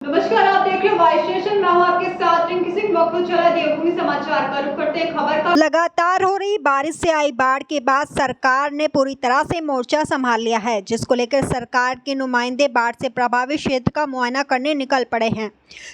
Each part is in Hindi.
नमस्कार, आप देख रहे हो वाइस स्टेशन। मैं हूं आपके साथ रिंकी सिंह। वक्त चला देवभूमि समाचार का रुख करते हैं खबर का। लगातार हो रही बारिश से आई बाढ़ के बाद सरकार ने पूरी तरह से मोर्चा संभाल लिया है, जिसको लेकर सरकार के नुमाइंदे बाढ़ से प्रभावित क्षेत्र का मुआयना करने निकल पड़े हैं।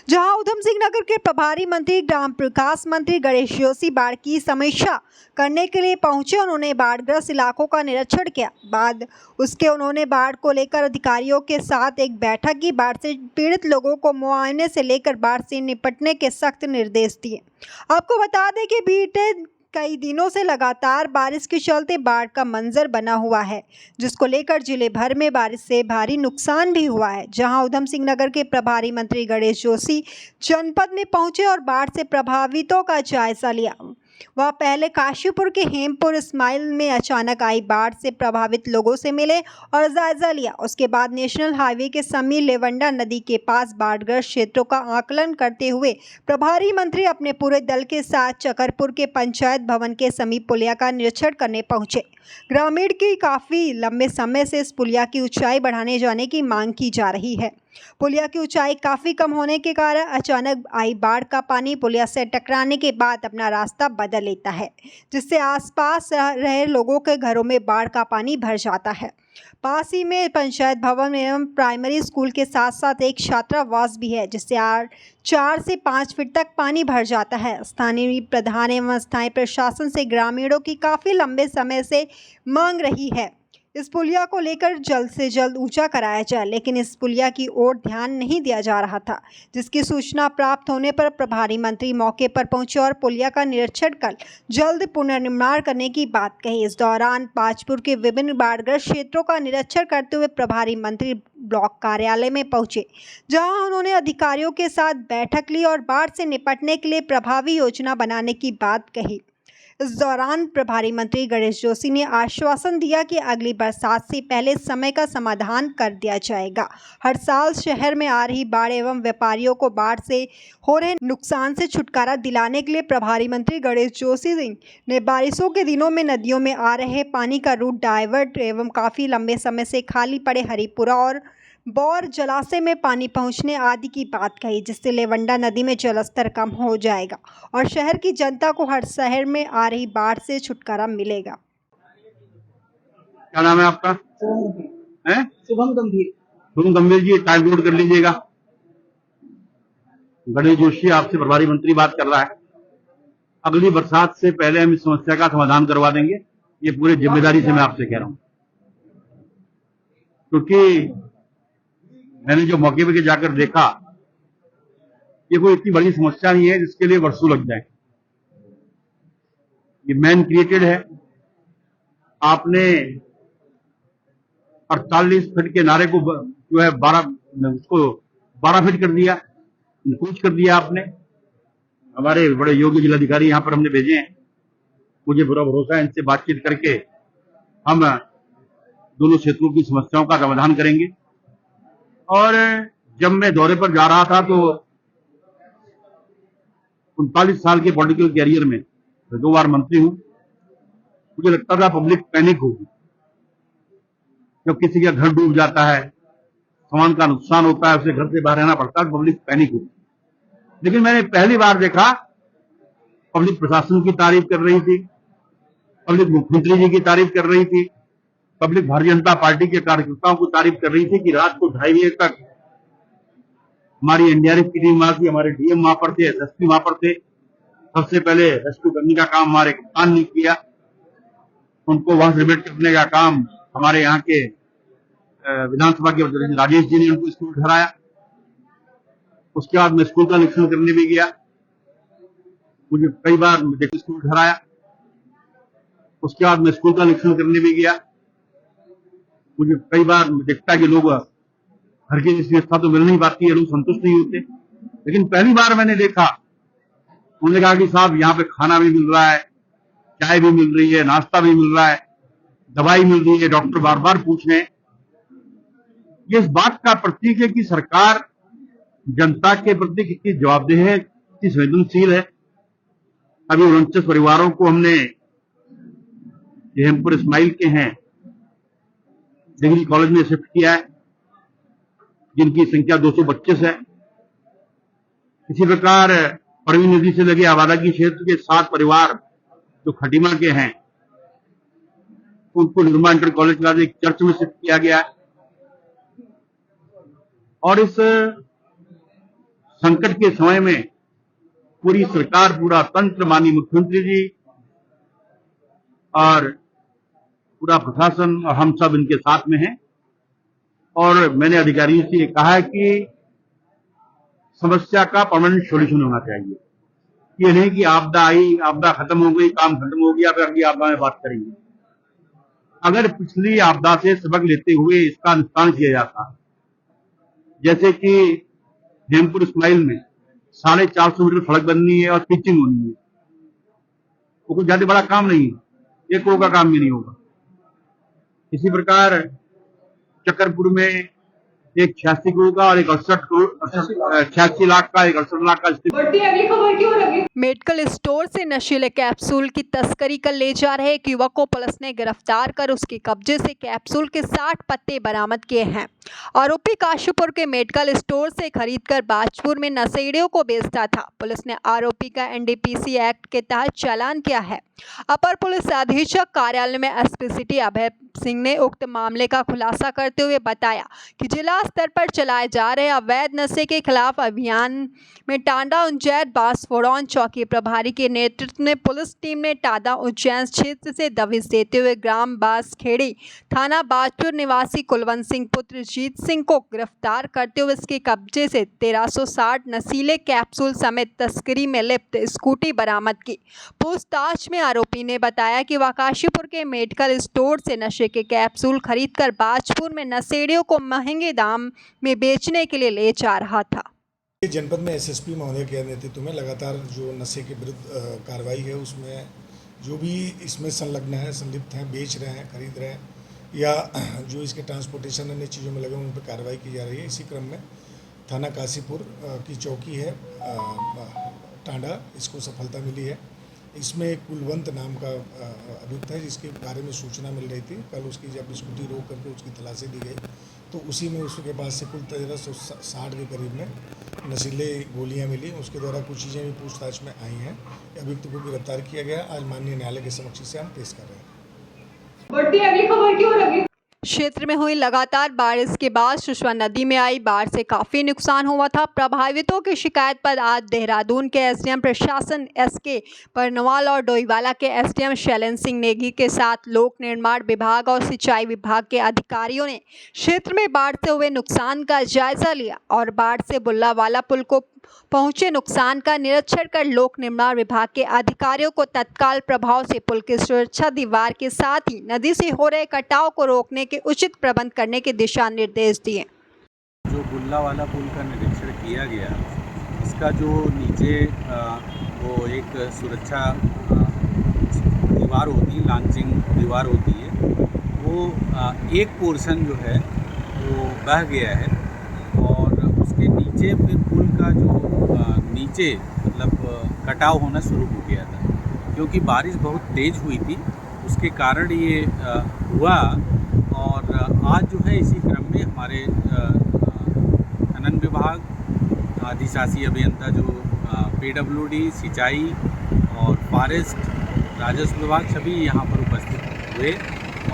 जहां उधम सिंह नगर के प्रभारी मंत्री ग्राम विकास मंत्री गणेश जोशी बाढ़ की समीक्षा करने के लिए पहुंचे। उन्होंने बाढ़ग्रस्त इलाकों का निरीक्षण किया। बाद उसके उन्होंने बाढ़ को लेकर अधिकारियों के साथ एक बैठक की। बाढ़ से पीड़ित लोगों को मुआवजे से लेकर बाढ़ से निपटने के सख्त निर्देश दिए। आपको बता दें कि बीते कई दिनों से लगातार बारिश के चलते बाढ़ का मंजर बना हुआ है, जिसको लेकर जिले भर में बारिश से भारी नुकसान भी हुआ है। जहां उधम सिंह नगर के प्रभारी मंत्री गणेश जोशी जनपद में पहुंचे और बाढ़ से प्रभावितों का जायजा लिया। वह पहले काशीपुर के हेमपुर इस्माइल में अचानक आई बाढ़ से प्रभावित लोगों से मिले और जायजा लिया। उसके बाद नेशनल हाईवे के समीप लेवंडा नदी के पास बाढ़ग्रस्त क्षेत्रों का आकलन करते हुए प्रभारी मंत्री अपने पूरे दल के साथ चकरपुर के पंचायत भवन के समीप पुलिया का निरीक्षण करने पहुंचे। ग्रामीण की काफी लंबे समय से इस पुलिया की ऊंचाई बढ़ाने जाने की मांग की जा रही है। पुलिया की ऊंचाई काफी कम होने के कारण अचानक आई बाढ़ का पानी पुलिया से टकराने के बाद अपना रास्ता बदल लेता है, जिससे आसपास रहे लोगों के घरों में बाढ़ का पानी भर जाता है। पास ही में पंचायत भवन एवं प्राइमरी स्कूल के साथ साथ एक छात्रावास भी है, जिससे 4 से 5 फीट तक पानी भर जाता है। स्थानीय प्रधान एवं स्थानीय प्रशासन से ग्रामीणों की काफी लंबे समय से मांग रही है इस पुलिया को लेकर जल्द से जल्द ऊंचा कराया जाए, लेकिन इस पुलिया की ओर ध्यान नहीं दिया जा रहा था। जिसकी सूचना प्राप्त होने पर प्रभारी मंत्री मौके पर पहुंचे और पुलिया का निरीक्षण कर जल्द पुनर्निर्माण करने की बात कही। इस दौरान पाचपुर के विभिन्न बाढ़ग्रस्त क्षेत्रों का निरीक्षण करते हुए प्रभारी मंत्री ब्लॉक कार्यालय में पहुंचे, जहां उन्होंने अधिकारियों के साथ बैठक ली और बाढ़ से निपटने के लिए प्रभावी योजना बनाने की बात कही। इस दौरान प्रभारी मंत्री गणेश जोशी ने आश्वासन दिया कि अगली बरसात से पहले समय का समाधान कर दिया जाएगा। हर साल शहर में आ रही बाढ़ एवं व्यापारियों को बाढ़ से हो रहे नुकसान से छुटकारा दिलाने के लिए प्रभारी मंत्री गणेश जोशी ने बारिशों के दिनों में नदियों में आ रहे पानी का रूट डाइवर्ट एवं काफ़ी लंबे समय से खाली पड़े हरिपुरा और बौर जलाशय में पानी पहुंचने आदि की बात कही, जिससे लेवंडा नदी में जलस्तर कम हो जाएगा और शहर की जनता को हर शहर में आ रही बाढ़ से छुटकारा मिलेगा। क्या नाम है आपका? शुभम गंभीर। शुभम गंभीर जी, टाइम नोट कर लीजिएगा। गणेश जोशी आपसे प्रभारी मंत्री बात कर रहा है। अगली बरसात से पहले हम इस समस्या का समाधान करवा देंगे। ये पूरी जिम्मेदारी से मैं आपसे कह रहा हूं, क्योंकि मैंने जो मौके पे जाकर देखा, ये कोई इतनी बड़ी समस्या नहीं है जिसके लिए वर्षों लग जाए। ये मैन क्रिएटेड है। आपने 48 फीट के नारे को जो है 12 फीट कर दिया, कूच कर दिया आपने। हमारे बड़े योग्य जिलाधिकारी यहाँ पर हमने भेजे हैं। मुझे पूरा भरोसा है, इनसे बातचीत करके हम दोनों क्षेत्रों की समस्याओं का समाधान करेंगे। और जब मैं दौरे पर जा रहा था तो 39 साल के पॉलिटिकल कैरियर में 2 बार मंत्री हूं, मुझे लगता था पब्लिक पैनिक होगी। जब किसी का घर डूब जाता है, सामान का नुकसान होता है, उसे घर से बाहर रहना पड़ता है, पब्लिक पैनिक होगी। लेकिन मैंने पहली बार देखा पब्लिक प्रशासन की तारीफ कर रही थी, पब्लिक मुख्यमंत्री जी की तारीफ कर रही थी, पब्लिक भारतीय जनता पार्टी के कार्यकर्ताओं को तारीफ कर रही थी कि रात को 2:30 बजे तक हमारी एनडीआरएफ की टीम वहां थी, हमारे डीएम वहां पर थे, एसएसपी वहां पर थे। सबसे पहले रेस्क्यू करने का काम हमारे कप्तान ने किया, उनको वहां से रिपेयर करने का काम हमारे यहाँ के विधानसभा के राजेश जी ने उनको स्कूल ठहराया। उसके बाद मैं स्कूल का निरीक्षण करने भी गया, मुझे कई बार स्कूल ठहराया। उसके बाद मैं स्कूल का निरीक्षण करने भी गया, मुझे कई बार देखता कि लोग घर की जैसी व्यवस्था तो मिल नहीं पाती है, लोग संतुष्ट नहीं होते। लेकिन पहली बार मैंने देखा, उन्होंने कहा कि साहब यहाँ पे खाना भी मिल रहा है, चाय भी मिल रही है, नाश्ता भी मिल रहा है, दवाई मिल रही है, डॉक्टर बार बार पूछ रहे हैं। ये इस बात का प्रतीक है कि सरकार जनता के प्रति कितनी जवाबदेह है, कितनी संवेदनशील है। अभी 49 परिवारों को हमने हेमपुर इस्माइल के हैं डिग्री कॉलेज में शिफ्ट किया है, जिनकी संख्या 225 है। इसी प्रकार परवीन नदी से लगे आबादी क्षेत्र के 7 परिवार जो खटीमा के हैं, उनको निर्मा इंटर कॉलेज का एक चर्च में शिफ्ट किया गया है। और इस संकट के समय में पूरी सरकार, पूरा तंत्र, माननीय मुख्यमंत्री जी और पूरा प्रशासन और हम सब इनके साथ में हैं। और मैंने अधिकारियों से ये कहा है कि समस्या का परमानेंट सॉल्यूशन होना चाहिए। ये नहीं कि आपदा आई, आपदा खत्म हो गई, काम खत्म हो गया, फिर अगली आपदा में बात करेंगे। अगर पिछली आपदा से सबक लेते हुए इसका निस्तारण किया जाता, जैसे कि हेमपुर इस्माइल में 450 मीटर सड़क बननी है और पिचिंग होनी है, वो कुछ ज्यादा बड़ा काम नहीं है, 1 करोड़ का काम भी नहीं होगा। इसी प्रकार चक्करपुर में एक 86 करोड़ का और एक 86 लाख का, एक 68 लाख का। बढ़ती अगली खबर की ओर अगली। मेडिकल स्टोर से नशीले कैप्सूल की तस्करी कर ले जा रहे एक युवक को पुलिस ने गिरफ्तार कर उसके कब्जे से कैप्सूल के 60 पत्ते बरामद किए हैं। आरोपी काशीपुर के मेडिकल स्टोर से खरीदकर बाजपुर में नशेड़ियों को बेचता था। पुलिस ने आरोपी का एनडीपीसी एक्ट के तहत चालान किया है। अपर पुलिस अधीक्षक कार्यालय में एसपी सिटी अभय सिंह ने उक्त मामले का खुलासा करते हुए बताया कि जिला स्तर पर चलाए जा रहे अवैध नशे के खिलाफ अभियान में टांडा उज्जैन बांसफोड़ौन चौकी प्रभारी के नेतृत्व में पुलिस टीम ने टांडा उज्जैन क्षेत्र से दबिश देते हुए ग्राम बांसखेड़ी थाना बाजपुर निवासी कुलवंत सिंह पुत्र जीत सिंह को गिरफ्तार करते हुए इसके कब्जे से 1360 नशीले कैप्सूल समेत तस्करी में लिप्त स्कूटी बरामद की। पूछताछ में आरोपी ने बताया कि वह काशीपुर के मेडिकल स्टोर से नशे के कैप्सूल खरीदकर बाजपुर में नशेड़ियों को महंगे दाम में बेचने के लिए ले जा रहा था। जनपद में एसएसपी महोदय के नेतृत्व में लगातार जो नशे के विरुद्ध कार्रवाई है, उसमें जो भी इसमें संलग्न है, संलिप्त हैं, बेच रहे हैं, खरीद रहे हैं या जो इसके ट्रांसपोर्टेशन अन्य चीज़ों में लगे उन पर कार्रवाई की जा रही है। इसी क्रम में थाना काशीपुर की चौकी है टांडा, इसको सफलता मिली है। इसमें कुलवंत नाम का अभियुक्त है जिसके बारे में सूचना मिल रही थी। कल उसकी जब स्कूटी रोक करके उसकी तलाशी ली गई तो उसी में उसके पास से कुल 1360 के करीब में नशीले गोलियां मिली। उसके द्वारा कुछ चीज़ें भी पूछताछ में आई हैं। अभियुक्त को गिरफ्तार किया गया। आज माननीय न्यायालय के समक्ष से हम पेश कर रहे हैं। बढ़ती अगली खबर की ओर अगली। क्षेत्र में हुई लगातार बारिश के बाद सुषमा नदी में आई बाढ़ से काफी नुकसान हुआ था। प्रभावितों की शिकायत पर आज देहरादून के एसडीएम प्रशासन एसके परनवाल और डोईवाला के एसडीएम शैलेंद्र सिंह नेगी के साथ लोक निर्माण विभाग और सिंचाई विभाग के अधिकारियों ने क्षेत्र में बाढ़ से हुए नुकसान का जायजा लिया और बाढ़ से बुल्लावाला पुल को पहुंचे नुकसान का निरीक्षण कर लोक निर्माण विभाग के अधिकारियों को तत्काल प्रभाव से पुल की सुरक्षा दीवार के साथ ही नदी से हो रहे कटाव को रोकने के उचित प्रबंध करने के दिशा निर्देश दिए। जो बुल्लावाला पुल का निरीक्षण किया गया, इसका जो नीचे वो एक सुरक्षा दीवार होती है, लांचिंग दीवार होती है, वो एक पोर्शन जो है वो बह गया है और उसके नीचे फिर पुल का जो नीचे मतलब कटाव होना शुरू हो गया था। क्योंकि बारिश बहुत तेज़ हुई थी उसके कारण ये हुआ। और आज जो है इसी क्रम में हमारे खनन विभाग, अधिशासी अभियंता जो पीडब्ल्यूडी, सिंचाई और फॉरेस्ट, राजस्व विभाग सभी यहाँ पर उपस्थित हुए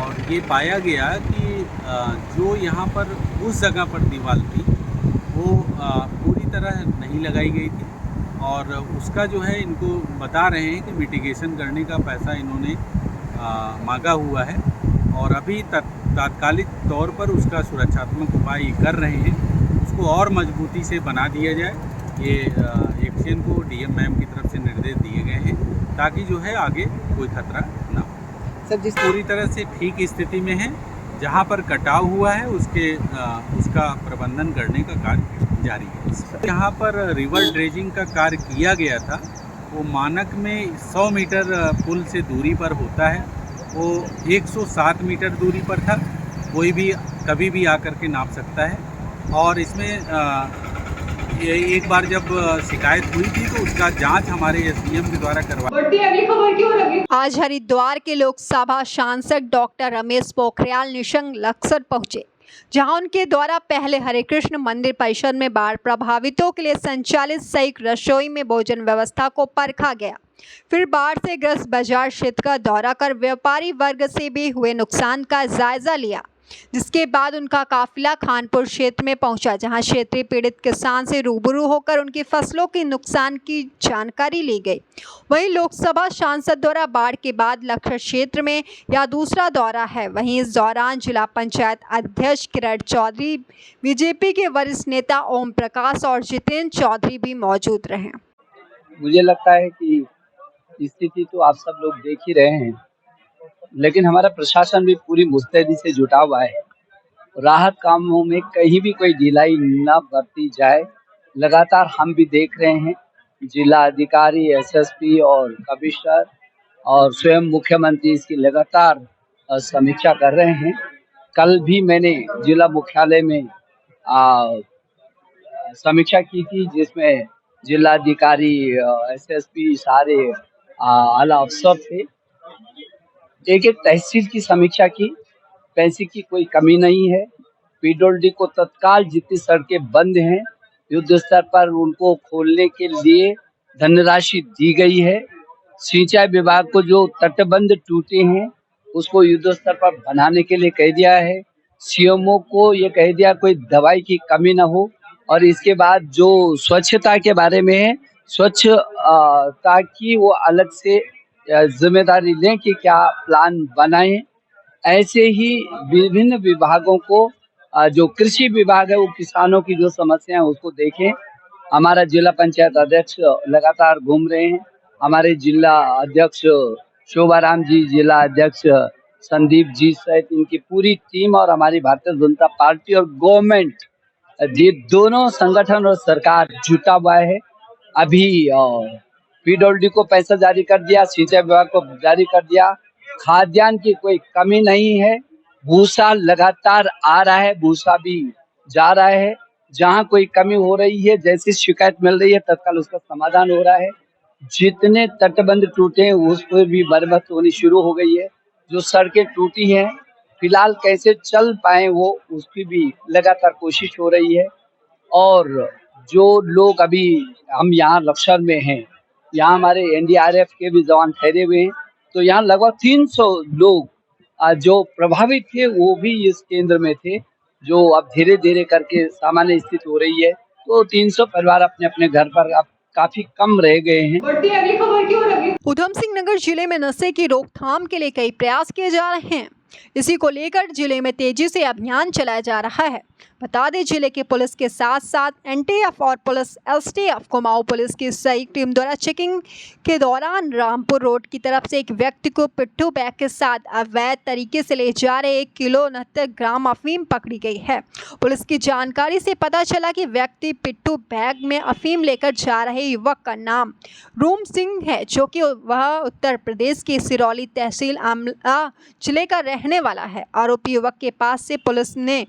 और ये पाया गया कि जो यहाँ पर उस जगह पर दीवार थी वो पूरी तरह नहीं लगाई गई थी और उसका जो है इनको बता रहे हैं कि मिटिगेशन करने का पैसा इन्होंने मांगा हुआ है और अभी तात्कालिक तौर पर उसका सुरक्षात्मक उपाय कर रहे हैं। उसको और मजबूती से बना दिया जाए। ये एक्शन को डीएम मैम की तरफ से निर्देश दिए गए हैं ताकि जो है आगे कोई खतरा ना हो। सर, जिस पूरी तरह से ठीक स्थिति में है। जहाँ पर कटाव हुआ है उसका प्रबंधन करने का कार्य जारी है। यहाँ पर रिवर ड्रेजिंग का कार्य किया गया था, वो मानक में 100 मीटर पुल से दूरी पर होता है, वो 107 मीटर दूरी पर था। कोई भी कभी भी आकर के नाप सकता है और इसमें एक बार जब शिकायत हुई थी तो उसका जांच हमारे एसडीएम के द्वारा करवाई। आज हरिद्वार के लोकसभा सांसद डॉक्टर रमेश पोखरियाल निशंक लक्सर पहुंचे। जहां उनके द्वारा पहले हरे कृष्ण मंदिर परिसर में बाढ़ प्रभावितों के लिए संचालित संयुक्त रसोई में भोजन व्यवस्था को परखा गया। फिर बाढ़ से ग्रस्त बाजार क्षेत्र का दौरा कर व्यापारी वर्ग से भी हुए नुकसान का जायजा लिया, जिसके बाद उनका काफिला खानपुर क्षेत्र में पहुंचा, जहां क्षेत्रीय पीड़ित किसान से रूबरू होकर उनकी फसलों के नुकसान की जानकारी ली गई। वहीं लोकसभा सांसद द्वारा बाढ़ के बाद लक्ष्य क्षेत्र में यह दूसरा दौरा है। वहीं इस दौरान जिला पंचायत अध्यक्ष किरण चौधरी, बीजेपी के वरिष्ठ नेता ओम प्रकाश और जितेंद्र चौधरी भी मौजूद रहे। मुझे लगता है कि स्थिति तो आप सब लोग देख ही रहे हैं, लेकिन हमारा प्रशासन भी पूरी मुस्तैदी से जुटा हुआ है। राहत कामों में कहीं भी कोई ढिलाई न बरती जाए, लगातार हम भी देख रहे हैं। जिला अधिकारी, एसएसपी और कमिश्नर और स्वयं मुख्यमंत्री इसकी लगातार समीक्षा कर रहे हैं। कल भी मैंने जिला मुख्यालय में समीक्षा की थी, जिसमें जिलाधिकारी, एसएसपी, सारे आला अफसर थे। एक तहसील की समीक्षा की, पैसे की कोई कमी नहीं है। पीडब्ल्यूडी को तत्काल जितनी सड़कें बंद हैं, युद्ध स्तर पर उनको खोलने के लिए धनराशि दी गई है। सिंचाई विभाग को जो तटबंध टूटे हैं उसको युद्ध स्तर पर बनाने के लिए कह दिया है। सीएमओ को ये कह दिया कोई दवाई की कमी ना हो। और इसके बाद जो स्वच्छता के बारे में है, स्वच्छता की वो अलग से जिम्मेदारी लें कि क्या प्लान बनाएं। ऐसे ही विभिन्न विभागों को, जो कृषि विभाग है वो किसानों की जो समस्या है उसको देखें। हमारा जिला पंचायत अध्यक्ष लगातार घूम रहे हैं। हमारे जिला अध्यक्ष शोभाराम जी, जिला अध्यक्ष संदीप जी सहित इनकी पूरी टीम और हमारी भारतीय जनता पार्टी और गवर्नमेंट, ये दोनों संगठन और सरकार जुटा हुआ है। अभी पीडब्ल्यूडी को पैसा जारी कर दिया, सिंचाई विभाग को जारी कर दिया। खाद्यान्न की कोई कमी नहीं है। भूसा लगातार आ रहा है, भूसा भी जा रहा है। जहां कोई कमी हो रही है, जैसी शिकायत मिल रही है, तत्काल उसका समाधान हो रहा है। जितने तटबंध टूटे हैं उस पर भी मरम्मत होनी शुरू हो गई है। जो सड़कें टूटी हैं, फिलहाल कैसे चल पाए वो उसकी भी लगातार कोशिश हो रही है। और जो लोग अभी हम यहाँ लक्सर में हैं, यहाँ हमारे एनडीआरएफ के भी जवान ठहरे हुए हैं, तो यहाँ लगभग 300 लोग जो प्रभावित थे वो भी इस केंद्र में थे, जो अब धीरे धीरे करके सामान्य स्थिति हो रही है। तो 300 परिवार अपने अपने घर पर अब काफी कम रह गए हैं। अगली खबर की ओर अगली। ऊधम सिंह नगर जिले में नशे की रोकथाम के लिए कई प्रयास किए जा रहे हैं। इसी को लेकर जिले में तेजी से अभियान चलाया जा रहा है। बता दें, जिले के पुलिस के साथ साथ एनटीएफ और पुलिस एसटीएफ कुमाऊं पुलिस की संयुक्त टीम द्वारा चेकिंग के दौरान रामपुर रोड की तरफ से एक व्यक्ति को पिट्ठू बैग के साथ अवैध तरीके से ले जा रहे 1 किलो 69 ग्राम अफीम पकड़ी गई है। पुलिस की जानकारी से पता चला कि व्यक्ति पिट्ठू बैग में अफीम लेकर जा रहे युवक का नाम रूम सिंह है, जो कि वह उत्तर प्रदेश के सिरौली तहसील आमला जिले का रहने वाला है। आरोपी युवक के पास से पुलिस ने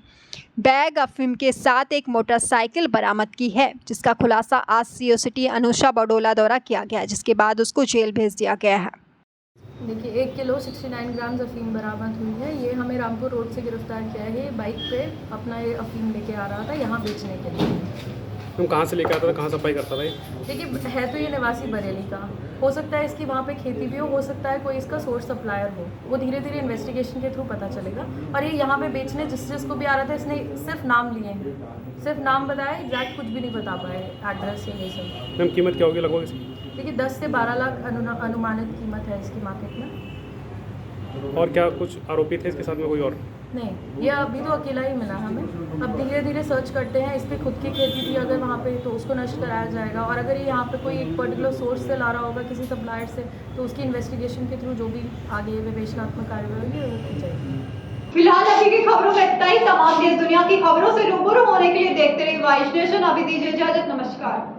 बैग अफीम के साथ एक मोटरसाइकिल बरामद की है, जिसका खुलासा आज सीओ सिटी अनुषा बडोला द्वारा किया गया, जिसके बाद उसको जेल भेज दिया गया है। देखिए, 1 किलो 69 ग्राम अफीम बरामद हुई है। ये हमें रामपुर रोड से गिरफ्तार किया है। ये बाइक पे अपना ये अफीम लेके आ रहा था यहाँ बेचने के लिए। तुम कहाँ से लेकर आता था, कहाँ सप्लाई करता था? देखिए, है तो ये निवासी बरेली का, हो सकता है इसकी वहाँ पे खेती भी हो सकता है कोई इसका सोर्स सप्लायर हो। वो धीरे धीरे इन्वेस्टिगेशन के थ्रू पता चलेगा। और ये यहाँ पे बेचने जिसको भी आ रहा था, इसने सिर्फ नाम लिए हैं, सिर्फ नाम बताया, एग्जैक्ट कुछ भी नहीं बता पाए, एड्रेस ये सब। मैम, कीमत क्या होगी लगभग इसकी? देखिए, 10 से 12 लाख अनुमानित कीमत है इसकी मार्केट में। और क्या कुछ आरोपी थे इसके साथ में कोई और? नहीं, ये अभी तो अकेला ही मिला हमें। अब धीरे धीरे सर्च करते हैं। इस पर खुद की खेती थी अगर वहाँ पे, तो उसको नष्ट कराया जाएगा। और अगर ये यहाँ पे कोई एक पर्टिकुलर सोर्स से ला रहा होगा, किसी सप्लायर से, तो उसकी इन्वेस्टिगेशन के थ्रू जो भी आगे विवेचनात्मक कार्रवाई होगी वो की जाएगी। फिलहाल अभी की खबरों में इतना ही। तमाम देश दुनिया की खबरों से रूबरू होने के लिए देखते रहिए वाइस नेशन। अभी दीजिए इजाजत, नमस्कार।